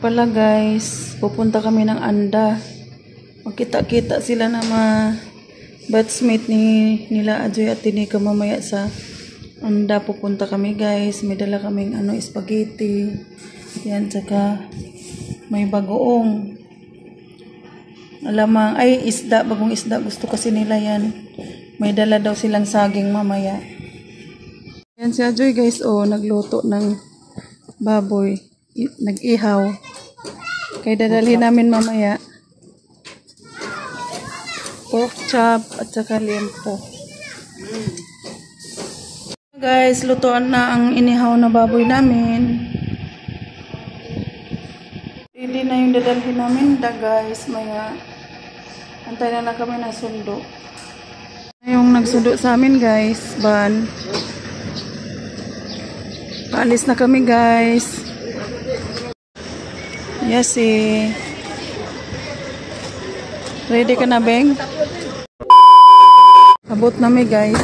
Pala guys, pupunta kami ng Anda. Magkita-kita sila na mga batchmate nila Ajoy at Tinika mamaya sa Anda. Pupunta kami guys. May dala kaming spaghetti. Yan, tsaka may bagoong. Alamang, ay isda, bagong isda. Gusto kasi nila yan. May dala daw silang saging mamaya. Yan si Ajoy guys, nagluto ng baboy. Nag-ihaw. Kaya dadalhin namin mamaya. Pork chop at saka liempo. Guys, lutuan na ang inihaw na baboy namin. Ready na yung dadalhin namin guys. Maya, antay na kami ng sundo. Yung nagsundo sa amin guys, ban. Paalis na kami guys. Yes eh. Ready ka na, Beng? Abot na mi guys.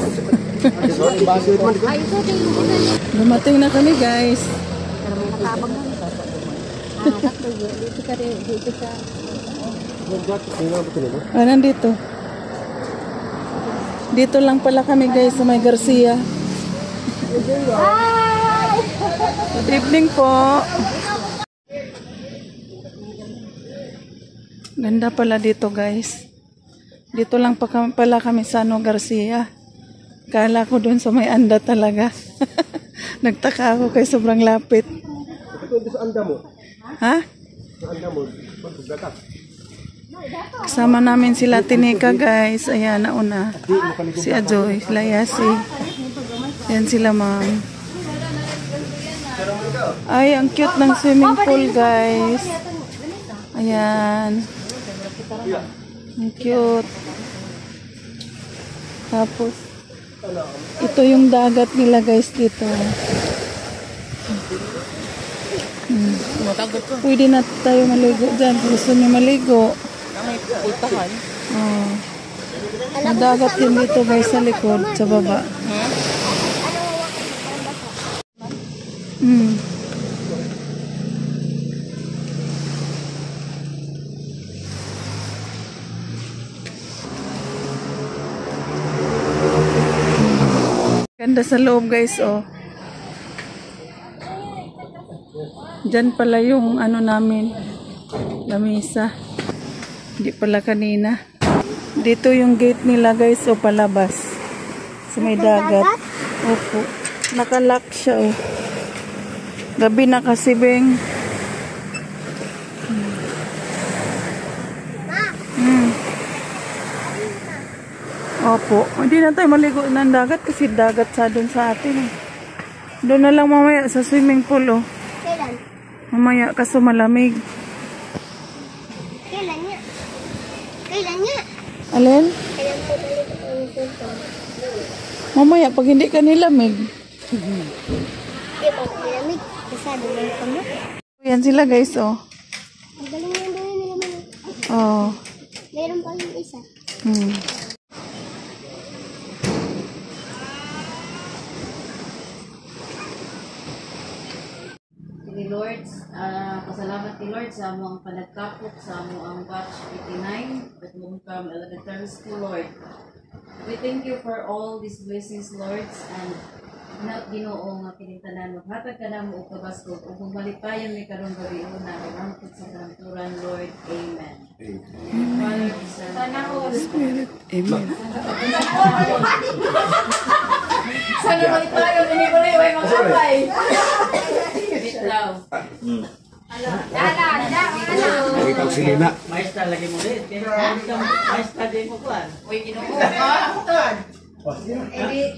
Dumating na kami guys. Nandito. Dito lang pala kami guys sa may Garcia. Good evening po. Ganda pala dito guys. Dito lang pala kami sa Garcia. Kala ko dun sa may Anda talaga. Nagtaka ako kay sobrang lapit. Sa Anda mo? Ha? Sa Anda mo? Kasama namin sila Tinika guys. Ayan, nauna. Si Ajoy, sila Yasi. Ayan sila ma'am. Ay, ang cute ng swimming pool guys. Ayan. Ang cute. Tapos, ito yung dagat nila guys dito. Pwede na tayo maligo dyan. Gusto nyo maligo. May dagat din dito guys sa likod, sa baba. Ganda sa loob guys, Diyan pala yung namin, lamisa. Hindi pala kanina. Dito yung gate nila guys, palabas. Sa may dagat. Opo. Nakalock siya, Gabi na kasi, Beng. Opo. Hindi na tayo maligo ng dagat kasi dagat sa doon sa atin. Doon na lang mamaya sa swimming pool, Kailan? Mamaya kaso malamig. Kailan nga? Kailan nga? Alin? Kailan po balik ang punto? Mamaya pag hindi ka nilamig. Pag nilamig, kasado lang ka mo. Yan sila guys, Ang galing yung doon nila mo. Mayroon pa yung isa. Ni Lord, pasalamat ni Lord sa among panagkapok sa among batch 89 at mong from elementary school, Lord. We thank you for all these blessings, Lord, and Ginoo nga kinintanan maghatag ka na mo og kabaskog ug malipayon mi karon gabi una pagangkot sa kanturan, Lord. Amen. Father, Spirit. Amen. sana malipayon ini bali way magkapay. Ikaw silina. Maestra lagi mo din. Maestra din mo kuan. Uy, Ginoo ka.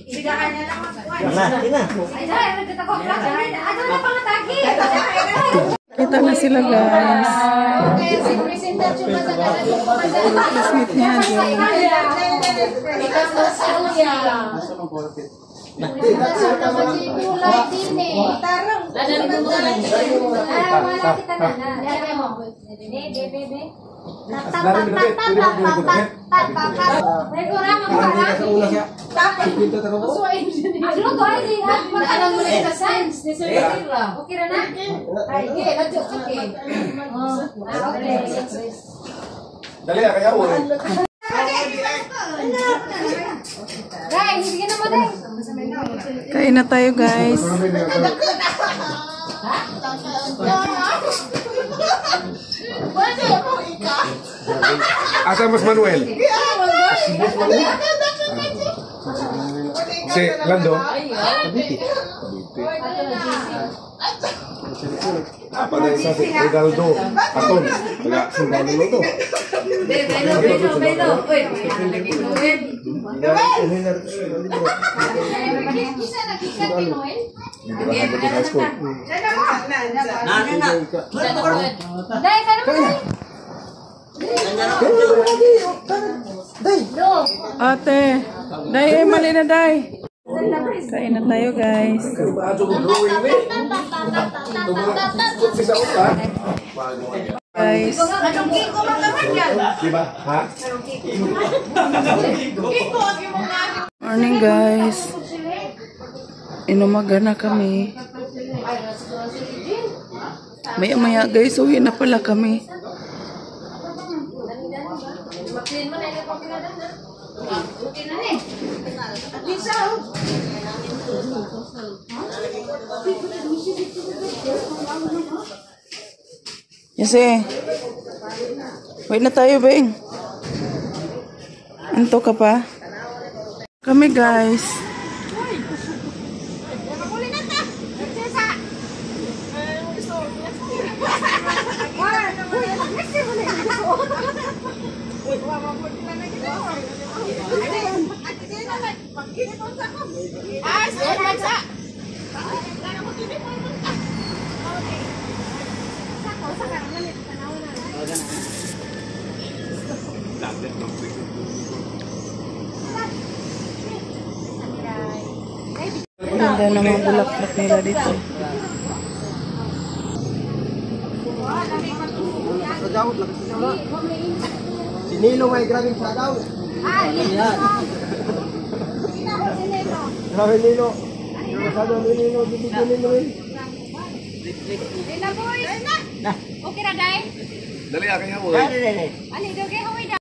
Ibigahan na lang ako. Ina. Kita na sila guys. Classmate niya Ajoy. Sa una siya. Pinto tanong ko. Dali kaya mo. Kain na tayo, guys. Asa Mas Manuel? Si Lando? Apa na isa si Ronaldo? Aton. Taga Sundalo to. Ate, day, mali na day. Kain na tayo, guys. Guys, Diba? Ha? morning, guys. Inumaga na kami. Maya-maya, guys, uwi na pala kami. Yase, wait na tayo, Beng. Anto ka pa? Kami, guys. Ganda ng mga bulaklak nila dito. Si Nilo may grabing sagaw. Grabe Nilo. Masado ni Nilo, bibigyan ni Nilo. Okay na, day? Dali kaya mo. Ano, dugay, huwi na.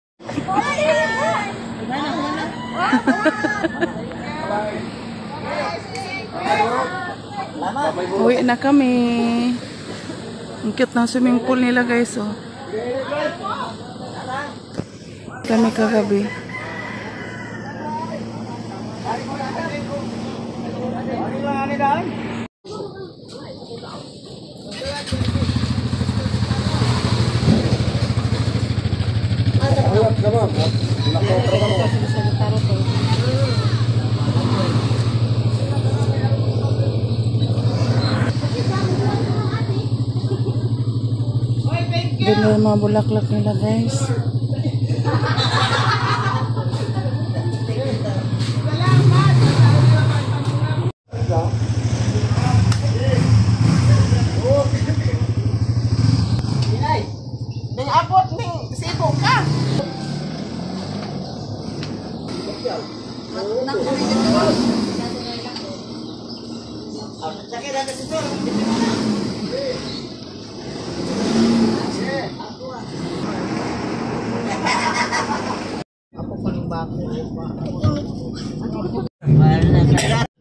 Uwi na kami. Ang cute ng swimming pool nila, guys, oh. Kami kagabi. Ganda yung mga bulaklak nila, guys. Abot ning sibo ka.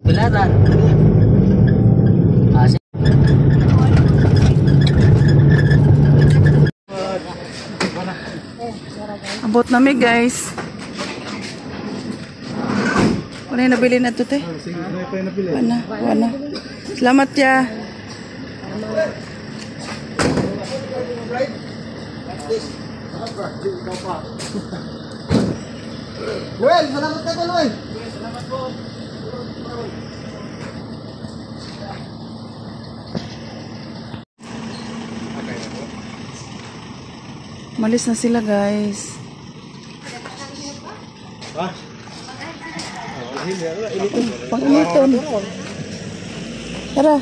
Belaran. Abot nami, guys. Ano yung nabili na ito, te? Wana. Salamat ya. Noel, salamat ka Noel. Malis na sila, guys. Pang-initon. Tara.